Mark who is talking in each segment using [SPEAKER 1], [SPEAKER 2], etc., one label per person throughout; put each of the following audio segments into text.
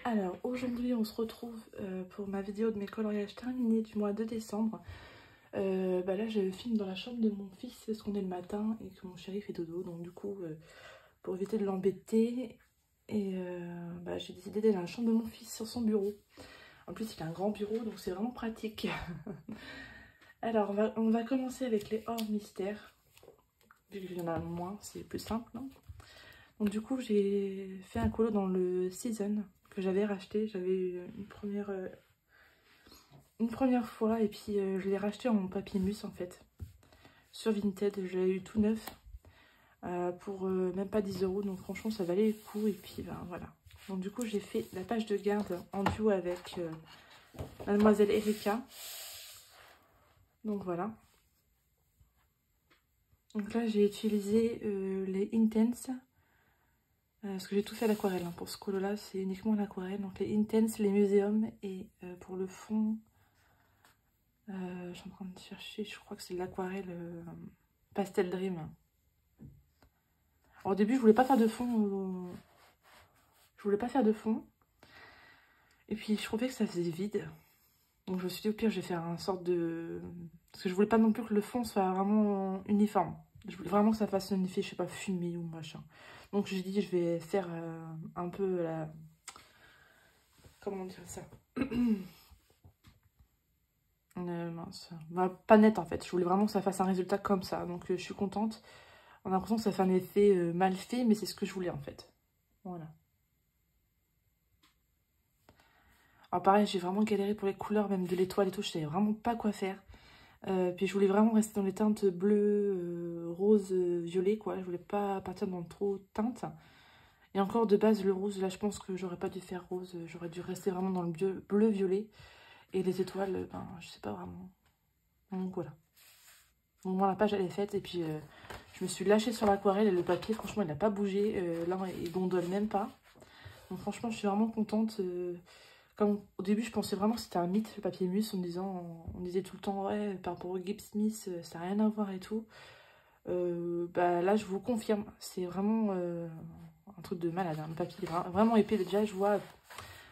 [SPEAKER 1] Alors aujourd'hui on se retrouve pour ma vidéo de mes coloriages terminés du mois de décembre. Là je filme dans la chambre de mon fils parce qu'on est le matin et que mon chéri fait dodo. Donc du coup pour éviter de l'embêter, j'ai décidé d'aller dans la chambre de mon fils sur son bureau. En plus il a un grand bureau donc c'est vraiment pratique. Alors on va commencer avec les hors mystères. Vu qu'il y en a moins c'est plus simple, non? Donc du coup j'ai fait un colo dans le Season que j'avais racheté. J'avais eu une première fois et puis je l'ai racheté en papier mousse en fait. Sur Vinted, je l'ai eu tout neuf pour même pas 10 €. Donc franchement ça valait le coup et puis voilà. Donc du coup j'ai fait la page de garde en duo avec Mademoiselle Erika. Donc voilà. Donc là j'ai utilisé les Intense. Parce que j'ai tout fait à l'aquarelle. Hein. Pour ce colo là c'est uniquement l'aquarelle. Donc les Intense, les Muséums et pour le fond... je suis en train de chercher, je crois que c'est de l'aquarelle Pastel Dream. Alors, au début, je voulais pas faire de fond. Je voulais pas faire de fond. Et puis, je trouvais que ça faisait vide. Donc, je me suis dit, au pire, je vais faire une sorte de... Parce que je voulais pas non plus que le fond soit vraiment uniforme. Je voulais vraiment que ça fasse un effet, je sais pas, fumé ou machin. Donc, j'ai dit, je vais faire un peu la... Comment dire ça? Mince. Pas net en fait, je voulais vraiment que ça fasse un résultat comme ça, donc je suis contente. On a l'impression que ça fait un effet mal fait, mais c'est ce que je voulais en fait. Voilà. Alors pareil, j'ai vraiment galéré pour les couleurs, même de l'étoile et tout, je savais vraiment pas quoi faire. Puis je voulais vraiment rester dans les teintes bleu, rose, violet quoi, je voulais pas partir dans trop teintes. Et encore de base, le rose, là je pense que j'aurais pas dû faire rose, j'aurais dû rester vraiment dans le bleu-violet. Et les étoiles, je sais pas vraiment. Donc voilà. Donc moi la page elle est faite et puis je me suis lâchée sur l'aquarelle et le papier franchement il n'a pas bougé, là il gondole même pas. Donc franchement je suis vraiment contente. Comme au début je pensais vraiment que c'était un mythe le papier mousse en me disant, on disait tout le temps ouais par rapport au Gibbs Smith ça n'a rien à voir et tout. Là je vous confirme, c'est vraiment un truc de malade, hein. Le papier est vraiment épais déjà, je vois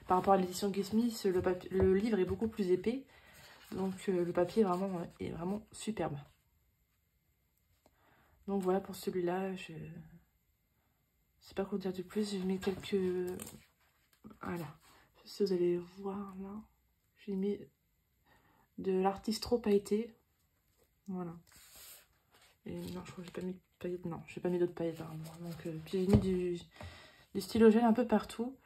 [SPEAKER 1] par rapport à l'édition Gibbs Smith le livre est beaucoup plus épais. Donc le papier est vraiment superbe. Donc voilà pour celui-là, je sais pas quoi dire de plus. J'ai mis quelques... Voilà, je sais si vous allez voir là. J'ai mis de l'artistro pailleté. Voilà. Et non, je crois que j'ai pas mis de paillettes. Non, j'ai pas mis d'autres paillettes. Hein. Donc, puis j'ai mis du stylo gel un peu partout.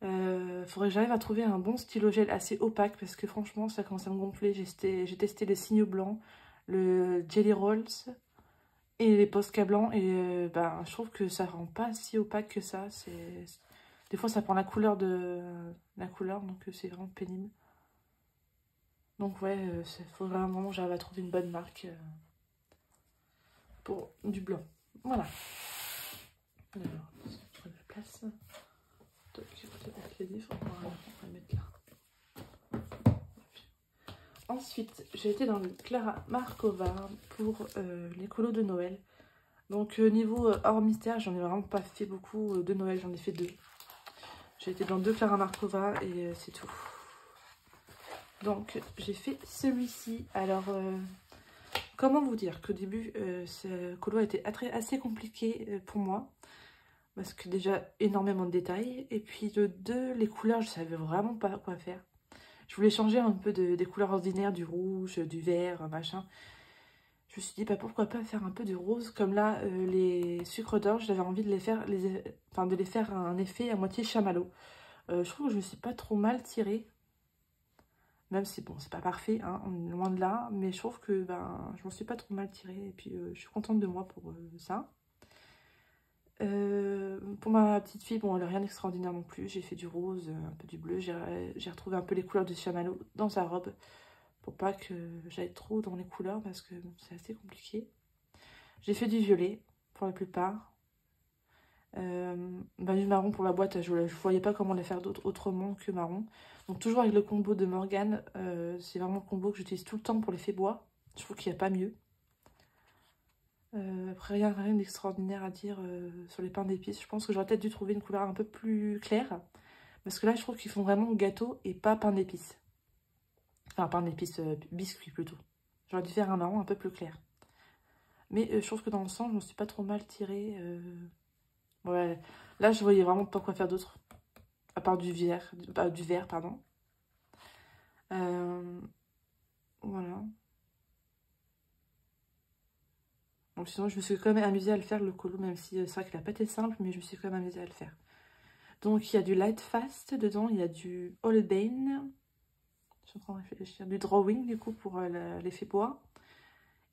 [SPEAKER 1] Faudrait que j'arrive à trouver un bon stylo gel assez opaque parce que franchement ça commence à me gonfler. J'ai testé les signaux blancs, le Jelly Rolls et les Posca blancs et je trouve que ça rend pas si opaque que ça. Des fois ça prend la couleur donc c'est vraiment pénible. Donc ouais, il faudrait un moment j'arrive à trouver une bonne marque pour du blanc. Voilà. Alors, je prends la place. Donc, je vais mettre les livres. Voilà, on va le mettre là. Ensuite, j'ai été dans le Clara Markova pour les colos de Noël. Donc niveau hors mystère, j'en ai vraiment pas fait beaucoup de Noël, j'en ai fait 2. J'ai été dans 2 Clara Markova et c'est tout. Donc j'ai fait celui-ci. Alors comment vous dire qu'au début ce colo a été assez compliqué pour moi. Parce que déjà énormément de détails. Et puis de 2, les couleurs je savais vraiment pas quoi faire. Je voulais changer un peu des couleurs ordinaires, du rouge, du vert, machin. Je me suis dit, pourquoi pas faire un peu de rose. Comme là, les sucres d'orge, j'avais envie de les faire un effet à moitié chamallow. Je trouve que je me suis pas trop mal tirée. Même si, bon, c'est pas parfait, hein, on est loin de là. Mais je trouve que, je m'en suis pas trop mal tirée. Et puis, je suis contente de moi pour ça. Pour ma petite fille, bon, elle n'a rien d'extraordinaire non plus. J'ai fait du rose, un peu du bleu. J'ai retrouvé un peu les couleurs de chamallow dans sa robe. Pour pas que j'aille trop dans les couleurs parce que c'est assez compliqué. J'ai fait du violet pour la plupart. Du marron pour la boîte, je ne voyais pas comment les faire autrement que marron. Donc toujours avec le combo de Morgane, c'est vraiment le combo que j'utilise tout le temps pour l'effet bois. Je trouve qu'il n'y a pas mieux. Après rien d'extraordinaire à dire sur les pains d'épices. Je pense que j'aurais peut-être dû trouver une couleur un peu plus claire. Parce que là, je trouve qu'ils font vraiment gâteau et pas pain d'épices. Enfin, pain d'épices, biscuit plutôt. J'aurais dû faire un marron un peu plus clair. Mais je trouve que dans l'ensemble, je m'en suis pas trop mal tirée. Ouais. Là, je voyais vraiment pas quoi faire d'autre. À part du verre, pardon. Voilà. Donc sinon, je me suis quand même amusée à le faire, le colo, même si c'est vrai qu'il n'a pas été simple, mais je me suis quand même amusée à le faire. Donc, il y a du Light Fast dedans, il y a du Holbein. Je suis en train de réfléchir. Du Drawing, du coup, pour l'effet bois.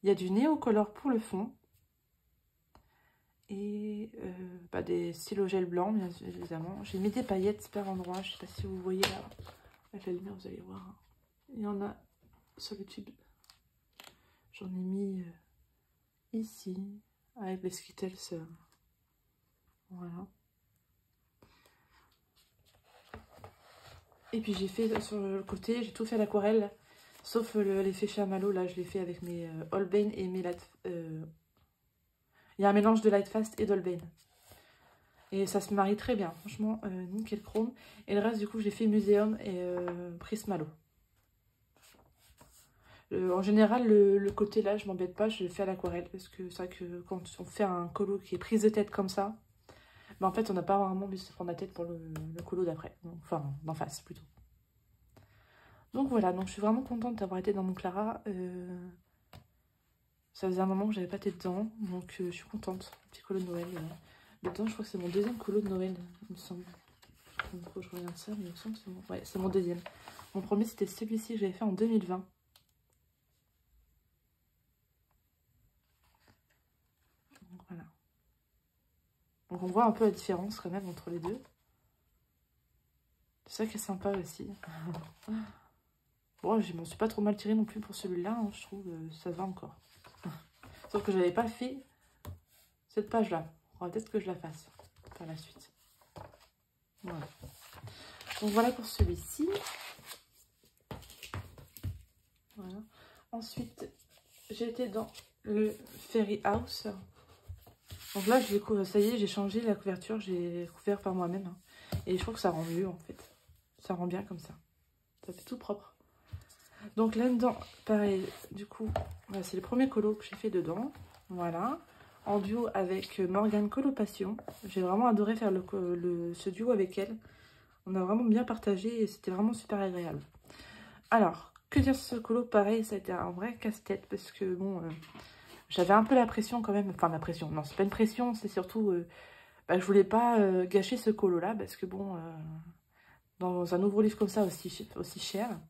[SPEAKER 1] Il y a du Neocolor pour le fond. Et des stylos gel blanc, bien évidemment. J'ai mis des paillettes par endroit. Je ne sais pas si vous voyez là. Avec la lumière, vous allez voir. Il y en a sur le tube. J'en ai mis ici. Avec les Skittles. Voilà. Et puis j'ai fait sur le côté, j'ai tout fait à l'aquarelle. Sauf l'effet chamallow, là je l'ai fait avec mes Holbein et mes Light... Il y a un mélange de Light Fast et d'Holbein. Et ça se marie très bien, franchement, nickel chrome. Et le reste du coup j'ai fait Muséum et Prismalo. En général le côté là je m'embête pas, je le fais à l'aquarelle. Parce que c'est vrai que quand on fait un colo qui est prise de tête comme ça, bah en fait on n'a pas vraiment envie de se prendre la tête pour le colo d'après. Enfin d'en face plutôt. Donc voilà, donc je suis vraiment contente d'avoir été dans mon Clara. Ça faisait un moment que j'avais pas été dedans, donc je suis contente. Petit colo de Noël. Dedans, je crois que c'est mon deuxième colo de Noël, il me semble. Donc, faut que je regarde ça, mais il me semble que c'est mon... Ouais, c'est mon deuxième. Mon premier, c'était celui-ci que j'avais fait en 2020. Donc voilà. Donc on voit un peu la différence quand même entre les deux. C'est ça qui est sympa aussi. Bon, je m'en suis pas trop mal tirée non plus pour celui-là, hein, je trouve, ça va encore. Sauf que j'avais pas fait cette page-là. Il faudra peut-être que je la fasse par la suite. Voilà. Donc voilà pour celui-ci. Voilà. Ensuite, j'ai été dans le Fairy House. Donc là, ça y est, j'ai changé la couverture. J'ai couvert par moi-même. Hein. Et je trouve que ça rend mieux en fait. Ça rend bien comme ça. Ça fait tout propre. Donc là-dedans, pareil, du coup, voilà, c'est le premier colo que j'ai fait dedans. Voilà. En duo avec Morgane Coloration. J'ai vraiment adoré faire ce duo avec elle. On a vraiment bien partagé et c'était vraiment super agréable. Alors, que dire sur ce colo? Pareil, ça a été un vrai casse-tête parce que bon, j'avais un peu la pression quand même. Enfin, la pression, non, c'est pas une pression, c'est surtout... je voulais pas gâcher ce colo-là parce que bon, dans un nouveau livre comme ça aussi cher,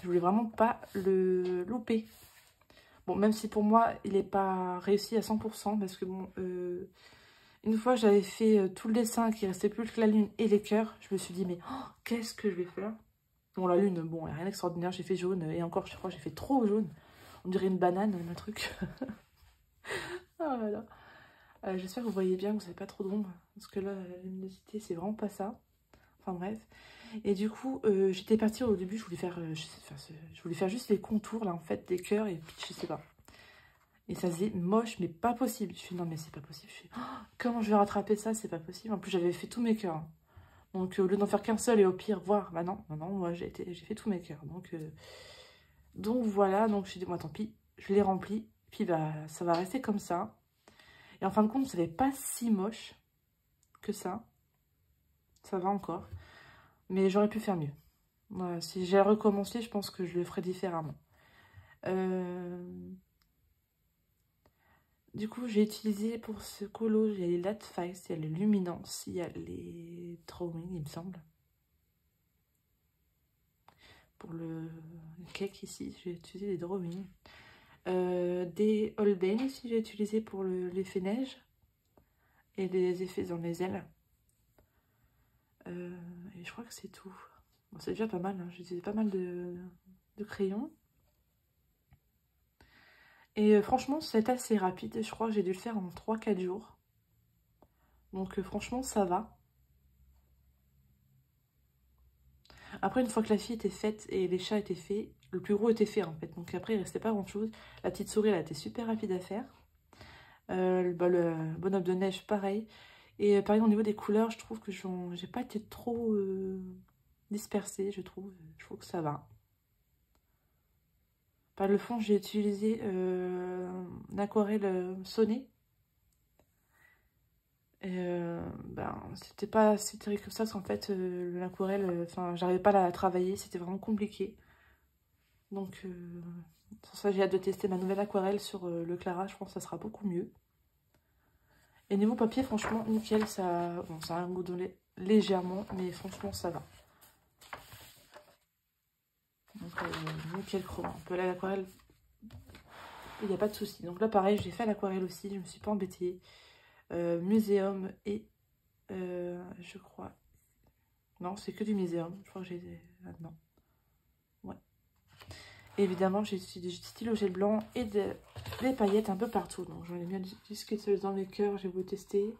[SPEAKER 1] je voulais vraiment pas le louper. Bon, même si pour moi, il n'est pas réussi à 100% parce que bon, une fois j'avais fait tout le dessin, qu'il restait plus que la lune et les cœurs, je me suis dit, mais oh, qu'est-ce que je vais faire? Bon, la lune, bon, rien d'extraordinaire, j'ai fait jaune, et encore, je crois, j'ai fait trop jaune. On dirait une banane, le truc. Ah là là. J'espère que vous voyez bien, que vous n'avez pas trop d'ombre, parce que là, la luminosité, c'est vraiment pas ça. Enfin bref. Et du coup, j'étais partie au début, je voulais faire juste les contours, là, en fait, des cœurs, et puis je sais pas. Et ça faisait moche, mais pas possible. Je suis non, mais c'est pas possible. Je suis oh, comment je vais rattraper ça? C'est pas possible. En plus, j'avais fait tous mes cœurs. Hein. Donc, au lieu d'en faire qu'un seul et au pire, voir, bah non, moi, j'ai fait tous mes cœurs. Donc voilà, donc je me suis dit, moi, tant pis, je l'ai rempli. Puis, bah, ça va rester comme ça. Et en fin de compte, ça n'est pas si moche que ça. Ça va encore. Mais j'aurais pu faire mieux. Voilà, si j'ai recommencé, je pense que je le ferais différemment. Du coup, j'ai utilisé pour ce colo, il y a les Light Fast, il y a les Luminance, il y a les Drawing, il me semble. Pour le cake ici, j'ai utilisé les Drawing. Des Holbein aussi, j'ai utilisé pour l'effet neige. Et des effets dans les ailes. Et je crois que c'est tout. Bon, c'est déjà pas mal, hein. J'ai utilisé pas mal de crayons. Et franchement, c'est assez rapide. Je crois que j'ai dû le faire en 3-4 jours. Donc franchement, ça va. Après, une fois que la fille était faite et les chats étaient faits, le plus gros était fait en fait. Donc après, il restait pas grand chose. La petite souris, elle a été super rapide à faire. Le bonhomme de neige, pareil. Et pareil, au niveau des couleurs, je trouve que j'ai pas été trop dispersée, je trouve. Je trouve que ça va. Par le fond, j'ai utilisé l'aquarelle Sonnet. Et ben, c'était pas si terrible que ça, parce qu'en fait, l'aquarelle, enfin, j'arrivais pas à la travailler, c'était vraiment compliqué. Donc, pour ça, j'ai hâte de tester ma nouvelle aquarelle sur le Clara, je pense que ça sera beaucoup mieux. Et niveau papier, franchement, nickel, ça, bon, ça a un goût de lait légèrement, mais franchement, ça va. Donc, nickel chrome. On peut aller à l'aquarelle, il n'y a pas de souci. Donc là, pareil, j'ai fait à l'aquarelle aussi, je me suis pas embêtée. Muséum et je crois... Non, c'est que du muséum. Je crois que j'ai... non. Ouais. Et évidemment, j'ai du stylo gel blanc et des paillettes un peu partout. Donc j'en ai mis jusque dans les cœurs, j'ai voulu tester.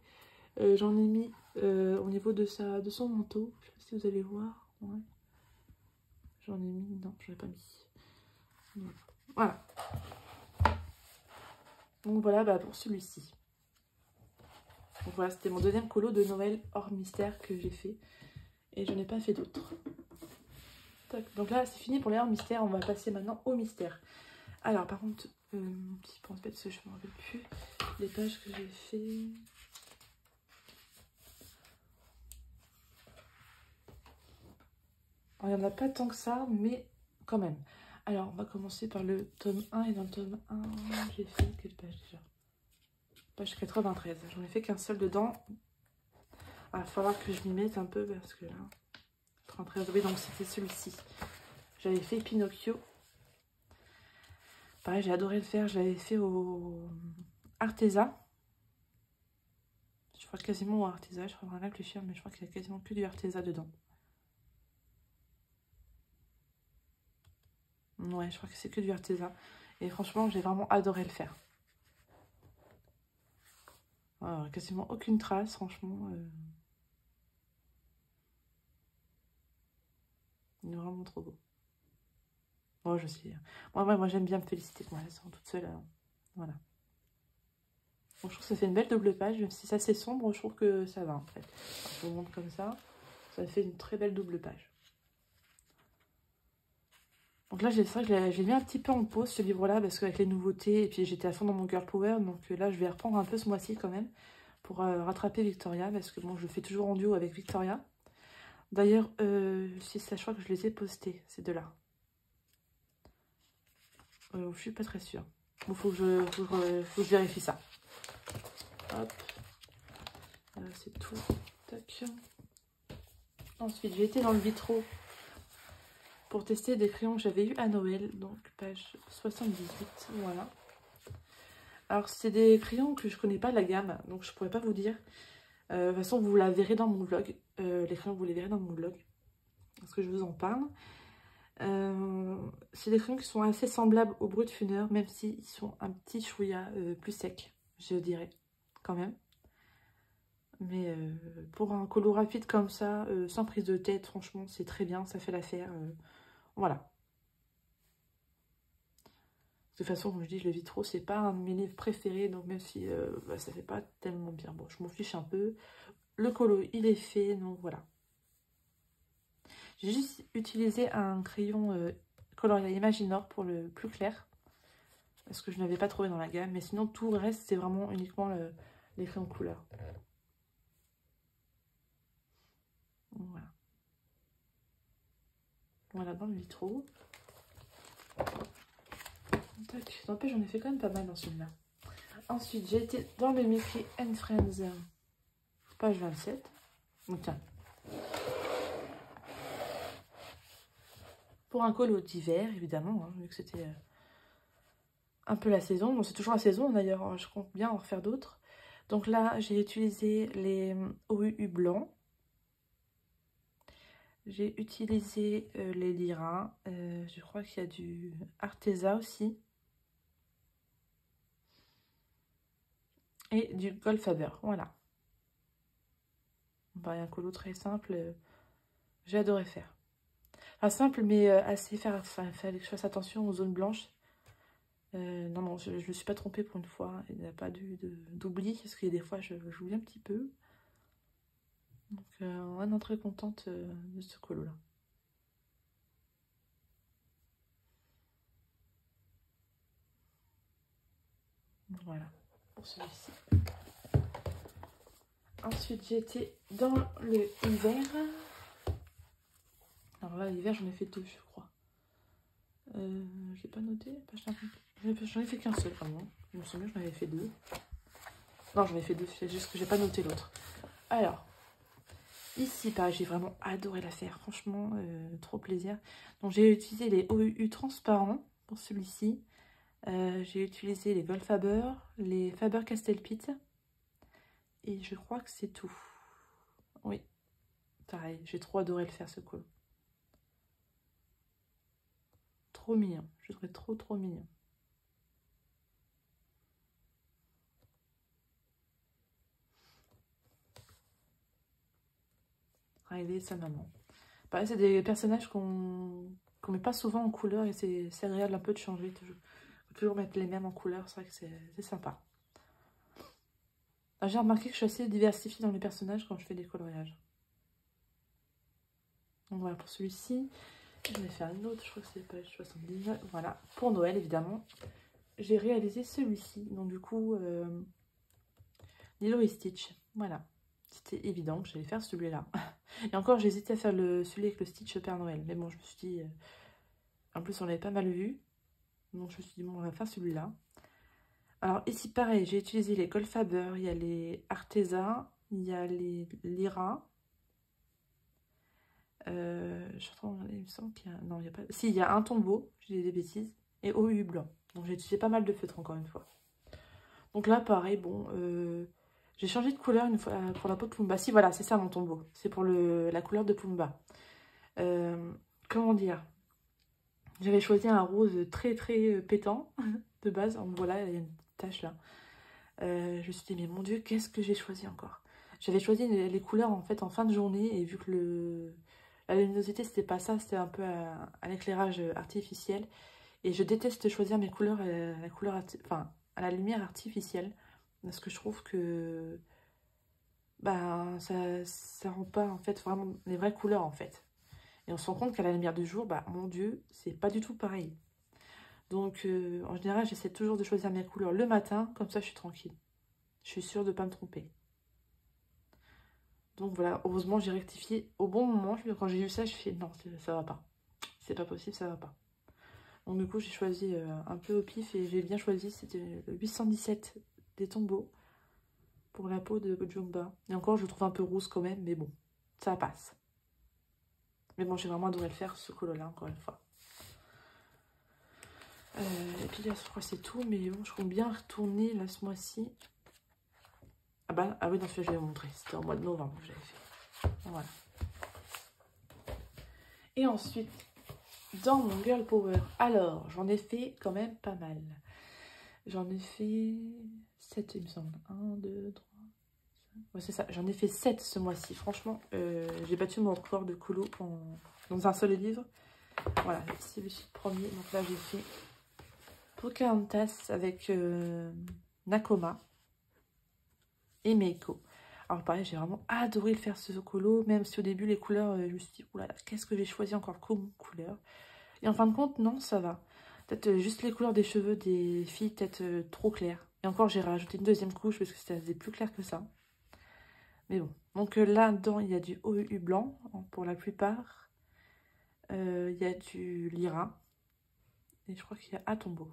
[SPEAKER 1] J'en ai mis au niveau de son manteau. Je sais pas si vous allez voir. Ouais. J'en ai mis... Non, je n'en ai pas mis. Voilà. Donc voilà bah, pour celui-ci. Donc voilà, c'était mon deuxième colo de Noël hors mystère que j'ai fait. Et je n'ai pas fait d'autres. Donc là, c'est fini pour les hors mystères. On va passer maintenant au mystère. Alors, par contre, petit pense-bête, parce que je ne me rappelle plus les pages que j'ai fait. Il n'y en a pas tant que ça, mais quand même. Alors, on va commencer par le tome 1. Et dans le tome 1, j'ai fait quelle page déjà? Page 93. J'en ai fait qu'un seul dedans. Il va falloir que je m'y mette un peu parce que là... 93, oui, donc c'était celui-ci. J'avais fait Pinocchio. Pareil, j'ai adoré le faire. Je l'avais fait au Arteza. Je crois quasiment au Arteza. Je faudra réfléchir, mais je crois qu'il y a quasiment que du Arteza dedans. Ouais, je crois que c'est que du Arteza. Et franchement, j'ai vraiment adoré le faire. Alors, quasiment aucune trace, franchement. Il est vraiment trop beau. Moi, je sais. Moi j'aime bien me féliciter quand elles sont toutes seules. Voilà. Bon, je trouve que ça fait une belle double page. Même si c'est assez sombre, je trouve que ça va en fait. Je vous montre comme ça. Ça fait une très belle double page. Donc là, c'est vrai que j'ai mis un petit peu en pause ce livre-là parce qu'avec les nouveautés, et puis j'étais à fond dans mon Girl Power. Donc là, je vais reprendre un peu ce mois-ci quand même pour rattraper Victoria parce que bon, je le fais toujours en duo avec Victoria. D'ailleurs, si ça, je crois que je les ai postés, ces deux-là. Je suis pas très sûre. Bon, faut que je vérifie ça. Hop. C'est tout. Tac. Ensuite, j'ai été dans le Vitro pour tester des crayons que j'avais eu à Noël. Donc, page 78. Voilà. Alors, c'est des crayons que je connais pas de la gamme. Donc, je pourrais pas vous dire. De toute façon, vous la verrez dans mon vlog. Les crayons, vous les verrez dans mon vlog. Parce que je vous en parle. C'est des crayons qui sont assez semblables au Brut Funeur, même s'ils sont un petit chouïa plus secs, je dirais, quand même. Mais pour un colo rapide comme ça, sans prise de tête, franchement, c'est très bien, ça fait l'affaire. Voilà. De toute façon, comme je dis, le Vitro, c'est pas un de mes livres préférés, donc même si bah, ça fait pas tellement bien. Bon, je m'en fiche un peu. Le colo, il est fait, donc voilà. J'ai juste utilisé un crayon colorié Imaginor pour le plus clair. Parce que je n'avais pas trouvé dans la gamme. Mais sinon, tout le reste, c'est vraiment uniquement les crayons couleur. Voilà. Voilà, dans le Vitro. Tac. N'empêche, j'en ai fait quand même pas mal dans celui-là. Ensuite, j'ai été dans le Mickey and Friends, page 27. Donc, tiens. Pour un colo d'hiver, évidemment, hein, vu que c'était un peu la saison. Bon, c'est toujours la saison, d'ailleurs, hein, je compte bien en refaire d'autres. Donc là, j'ai utilisé les OUU blancs. J'ai utilisé les Lyra. Je crois qu'il y a du Arteza aussi. Et du Goldfaber, voilà. Bah, un colo très simple. J'ai adoré faire. Enfin, simple, mais assez faire. Enfin, fallait que je fasse attention aux zones blanches. Non, je ne me suis pas trompée pour une fois. Il n'y a pas d'oubli, parce qu'il y a des fois, j'oublie un petit peu. Donc, vraiment très contente de ce colo-là. Voilà, pour celui-ci. Ensuite, j'étais dans le hiver. Alors là, l'hiver, j'en ai fait 2, je crois. Je l'ai pas noté. J'en ai fait qu'un seul, vraiment. Je me souviens, j'en avais fait 2. Non, j'en ai fait 2, c'est juste que j'ai pas noté l'autre. Alors, ici, pareil, j'ai vraiment adoré la faire. Franchement, trop plaisir. Donc, j'ai utilisé les OUU transparents pour celui-ci. J'ai utilisé les Goldfaber, les Faber-Castell-Pitt. Et je crois que c'est tout. Oui, pareil, j'ai trop adoré le faire, ce col. Trop mignon. Je trouvais trop mignon. Riley et sa maman. Pareil, c'est des personnages qu'on met pas souvent en couleur et c'est agréable un peu de changer. Toujours mettre les mêmes en couleur, c'est vrai que c'est sympa. J'ai remarqué que je suis assez diversifiée dans les personnages quand je fais des coloriages. Donc voilà, pour celui-ci, j'en ai fait un autre, je crois que c'est page 79. Voilà, pour Noël évidemment, j'ai réalisé celui-ci. Donc du coup, Lilo et Stitch, voilà. C'était évident que j'allais faire celui-là. Et encore, j'hésitais à faire celui avec le Stitch Père Noël. Mais bon, je me suis dit... en plus, on l'avait pas mal vu. Donc, je me suis dit, bon, on va faire celui-là. Alors, ici, pareil, j'ai utilisé les Goldfaber. Il y a les Arteza. Il y a les Lyra. Je suis en train de regarder, il me semble qu'il y a... Non, il n'y a pas... Si, il y a un tombeau. J'ai dit des bêtises. Et OU blanc. Donc, j'ai utilisé pas mal de feutres, encore une fois. Donc là, pareil, bon... j'ai changé de couleur une fois pour la peau de Pumba. Si, voilà, c'est ça mon tombeau. C'est pour la couleur de Pumba. Comment dire? J'avais choisi un rose très pétant de base. Donc voilà, il y a une tache là. Je me suis dit, mais mon Dieu, qu'est-ce que j'ai choisi encore? J'avais choisi les couleurs en fait en fin de journée. Et vu que la luminosité, c'était pas ça, c'était un peu à l'éclairage artificiel. Et je déteste choisir mes couleurs à la lumière artificielle. Parce que je trouve que bah, ça rend pas en fait vraiment les vraies couleurs en fait. Et on se rend compte qu'à la lumière du jour, bah mon Dieu, c'est pas du tout pareil. Donc en général, j'essaie toujours de choisir mes couleurs le matin, comme ça je suis tranquille. Je suis sûre de ne pas me tromper. Donc voilà, heureusement j'ai rectifié au bon moment. Quand j'ai vu ça, je fais non, ça va pas. C'est pas possible, ça va pas. Donc du coup, j'ai choisi un peu au pif et j'ai bien choisi. C'était le 817 des tombeaux pour la peau de Jumba. Et encore, je le trouve un peu rousse quand même, mais bon, ça passe. Mais bon, j'ai vraiment adoré le faire, ce colo-là, encore une fois. Et puis là, je crois que c'est tout, mais bon, je compte bien retourner là ce mois-ci. Ah oui, dans celui-là, je vais vous montrer. C'était en mois de novembre que j'avais fait. Voilà. Et ensuite, dans mon Girl Power, alors, j'en ai fait quand même pas mal. J'en ai fait 7, il me semble. 1, 2, 3, 5. Ouais, c'est ça. J'en ai fait 7 ce mois-ci. Franchement, j'ai battu mon record de colo dans un seul livre. Voilà, c'est le premier. Donc là, j'ai fait Pocahontas avec Nakoma et Meiko. Alors pareil, j'ai vraiment adoré le faire ce colo, même si au début les couleurs, je me suis dit, oulala, qu'est-ce que j'ai choisi encore comme couleur? Et en fin de compte, non, ça va. Peut-être juste les couleurs des cheveux des filles, peut-être trop claires. Et encore, j'ai rajouté une deuxième couche parce que ça faisait plus clair que ça. Mais bon. Donc là-dedans, il y a du OU blanc pour la plupart. Il y a du Lyra. Et je crois qu'il y a Atombo.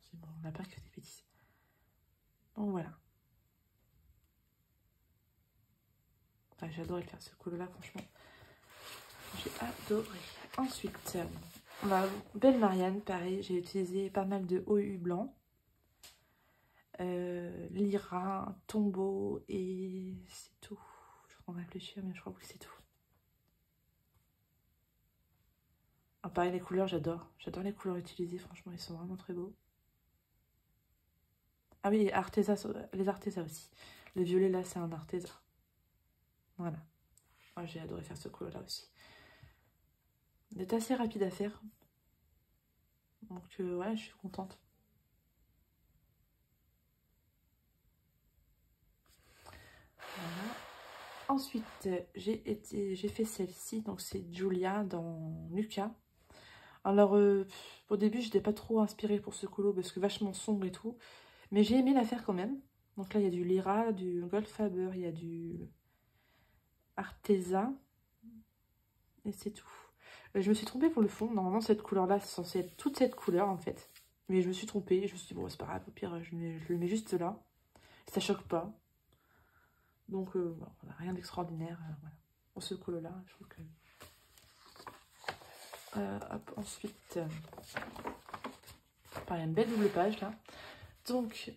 [SPEAKER 1] C'est bon, on n'a pas que des bêtises. Donc voilà. Ah, j'ai adoré faire ce colo-là, franchement. J'ai adoré. Ensuite, ma belle Marianne, pareil, j'ai utilisé pas mal de OU blanc. Lyra, Tombeau et c'est tout. Je suis en train de réfléchir, mais je crois que c'est tout. Ah, pareil, les couleurs, j'adore. J'adore les couleurs utilisées, franchement, ils sont vraiment très beaux. Ah oui, les Arteza aussi. Le violet, là, c'est un Arteza. Voilà. Moi, j'ai adoré faire ce couleur-là aussi. Il est assez rapide à faire. Donc, ouais, je suis contente. Ensuite, j'ai fait celle-ci, donc c'est Julia dans Nuka. Alors, au début, je n'étais pas trop inspirée pour ce colo parce que vachement sombre et tout. Mais j'ai aimé la faire quand même. Donc là, il y a du Lyra, du Goldfaber, il y a du Arteza. Et c'est tout. Je me suis trompée pour le fond. Normalement, cette couleur-là, c'est censé être toute cette couleur, en fait. Mais je me suis trompée. Je me suis dit, bon, c'est pas grave, au pire, je le mets juste là. Ça choque pas. Donc, bon, voilà, rien d'extraordinaire. Voilà. Pour ce colo-là, je trouve que... hop, ensuite, pareil, une belle double page, là. Donc,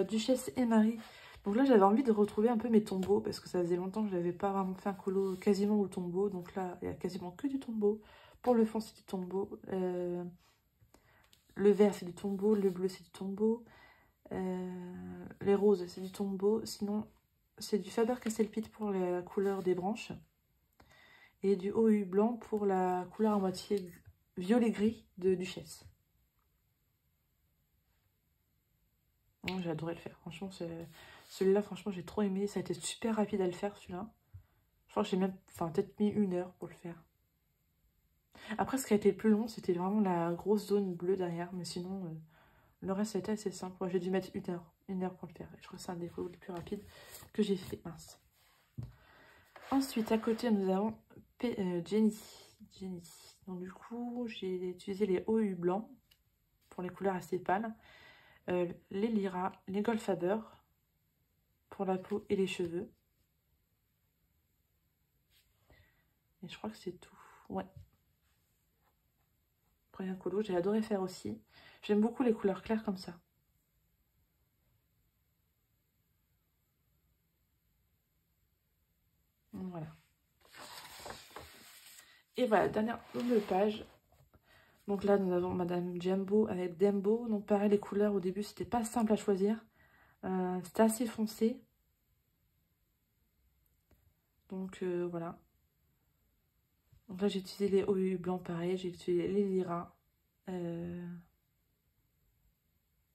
[SPEAKER 1] Duchesse et Marie. Donc là, j'avais envie de retrouver un peu mes tombeaux, parce que ça faisait longtemps que je n'avais pas vraiment fait un colo quasiment au tombeau. Donc là, il n'y a quasiment que du tombeau. Pour le fond, c'est du tombeau. Le vert, c'est du tombeau. Le bleu, c'est du tombeau. Les roses, c'est du tombeau. Sinon, c'est du Faber-Castell pour la couleur des branches. Et du OU blanc pour la couleur à moitié violet-gris de Duchesse. J'ai adoré le faire. Franchement, celui-là, franchement, j'ai trop aimé. Ça a été super rapide à le faire, celui-là. Je crois que j'ai même, peut-être mis 1 heure pour le faire. Après, ce qui a été le plus long, c'était vraiment la grosse zone bleue derrière. Mais sinon, le reste, ça a été assez simple. J'ai dû mettre 1 heure. 1 heure pour le faire. Je crois que c'est un des colos les plus rapides que j'ai fait. Mince. Ensuite, à côté, nous avons Jenny. Donc, du coup, j'ai utilisé les OU blancs pour les couleurs assez pâles. Les Lyra, les Goldfaber pour la peau et les cheveux. Et je crois que c'est tout. Ouais. Premier colo, j'ai adoré faire aussi. J'aime beaucoup les couleurs claires comme ça. Voilà. Et voilà, dernière double page. Donc là, nous avons Madame Jumbo avec Dembo. Donc pareil, les couleurs au début, c'était pas simple à choisir. C'était assez foncé. Donc voilà. Donc là, j'ai utilisé les OU blancs pareil. J'ai utilisé les Lyra. Et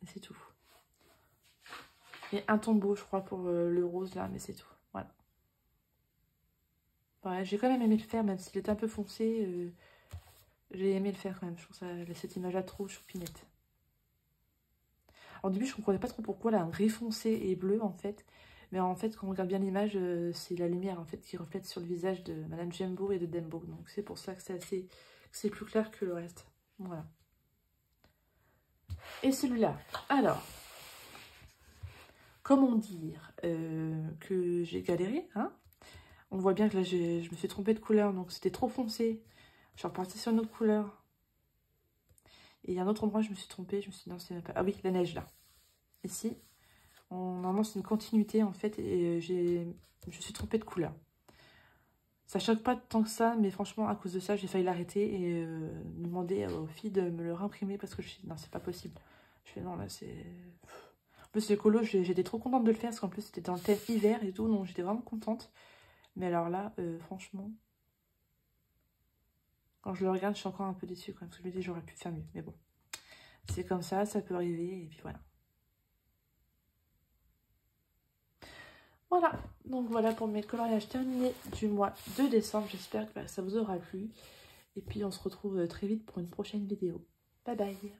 [SPEAKER 1] c'est tout. Et un tombeau, je crois, pour le rose là, mais c'est tout. Voilà. Ouais, j'ai quand même aimé le faire, même s'il était un peu foncé. J'ai aimé le faire quand même. Je trouve ça, cette image-là trop choupinette. Alors, au début, je ne comprenais pas trop pourquoi là, un gris foncé et bleu en fait. Mais en fait, quand on regarde bien l'image, c'est la lumière en fait qui reflète sur le visage de Madame Jumbo et de Dembo. Donc c'est pour ça que c'est plus clair que le reste. Voilà. Et celui-là, alors, comment dire que j'ai galéré, hein? On voit bien que là, je me suis trompée de couleur, donc c'était trop foncé. Je suis repartie sur une autre couleur. Et il y a un autre endroit, je me suis trompée. Je me suis dit, non, c'est pas... Ah oui, la neige, là. Ici, normalement, c'est une continuité, en fait. Et je suis trompée de couleur. Ça choque pas tant que ça, mais franchement, à cause de ça, j'ai failli l'arrêter et demander aux filles de me le réimprimer parce que je me suis dit, non, c'est pas possible. Je fais, non, là, c'est... En plus, le colo, j'étais trop contente de le faire parce qu'en plus, c'était dans le thème hiver et tout, donc j'étais vraiment contente. Mais alors là, franchement, quand je le regarde, je suis encore un peu déçue quand même, parce que je me dis, j'aurais pu faire mieux. Mais bon, c'est comme ça peut arriver, et puis voilà. Voilà, donc voilà pour mes coloriages terminés du mois de décembre. J'espère que ça vous aura plu. Et puis on se retrouve très vite pour une prochaine vidéo. Bye bye!